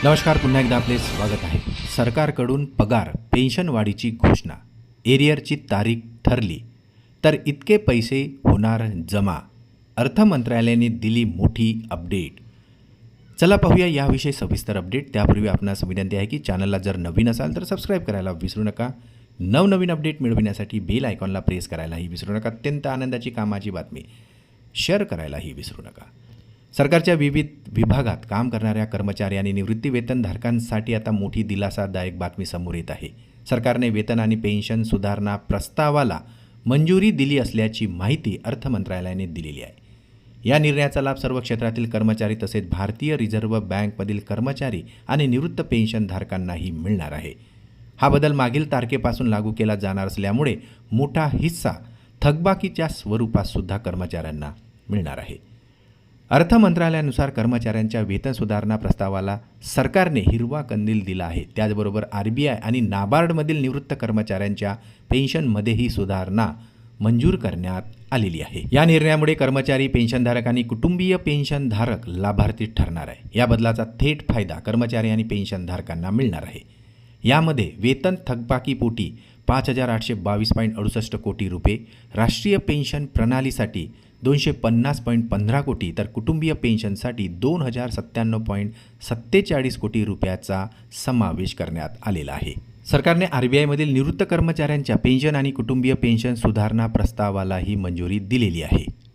नमस्कार, पुन्हा एकदा आपले स्वागत आहे. सरकारकडून पगार पेन्शन वाढीची घोषणा, एरियरची तारीख ठरली तर इतके पैसे होणार जमा. अर्थ मंत्रालयाने दिली मोठी अपडेट. चला पाहूया याविषयी सविस्तर अपडेट. त्यापूर्वी आपणास विनंती आहे की चॅनलला जर नवीन असाल तर सबस्क्राईब करायला विसरू नका. नवनवीन अपडेट मिळविण्यासाठी बेल आयकॉनला प्रेस करायलाही विसरू नका. अत्यंत आनंदाची कामाची बातमी शेअर करायलाही विसरू नका. सरकारच्या विविध विभागात काम करणाऱ्या कर्मचारी आणि निवृत्ती वेतनधारकांसाठी आता मोठी दिलासादायक बातमी समोर येत आहे. सरकारने वेतन आणि पेन्शन सुधारणा प्रस्तावाला मंजुरी दिली असल्याची माहिती अर्थ मंत्रालयाने दिलेली आहे. या निर्णयाचा लाभ सर्व क्षेत्रातील कर्मचारी तसेच भारतीय रिझर्व्ह बँकमधील कर्मचारी आणि निवृत्त पेन्शनधारकांनाही मिळणार आहे. हा बदल मागील तारखेपासून लागू केला जाणार असल्यामुळे मोठा हिस्सा थकबाकीच्या स्वरूपात सुद्धा कर्मचाऱ्यांना मिळणार आहे. अर्थ मंत्रालयानुसार कर्मचाऱ्यांच्या वेतन सुधारणा प्रस्तावाला सरकारने हिरवा कंदील दिला आहे. त्याचबरोबर RBI आणि नाबार्डमधील निवृत्त कर्मचाऱ्यांच्या पेन्शनमध्येही सुधारणा मंजूर करण्यात आलेली आहे. या निर्णयामुळे कर्मचारी, पेन्शनधारक आणि कुटुंबीय पेन्शनधारक लाभार्थी ठरणार आहे. या बदलाचा थेट फायदा कर्मचारी आणि पेन्शनधारकांना मिळणार आहे. यामध्ये वेतन थकबाकीपोटी 5,822.68 कोटी रुपये, राष्ट्रीय पेन्शन प्रणालीसाठी 250.15 कोटी तर कुटुंबीय पेन्शनसाठी 2,097.47 कोटी रुपयाचा समावेश करण्यात आलेला आहे. सरकारने RBIमधील निवृत्त कर्मचाऱ्यांच्या पेन्शन आणि कुटुंबीय पेन्शन सुधारणा प्रस्तावालाही मंजुरी दिलेली आहे.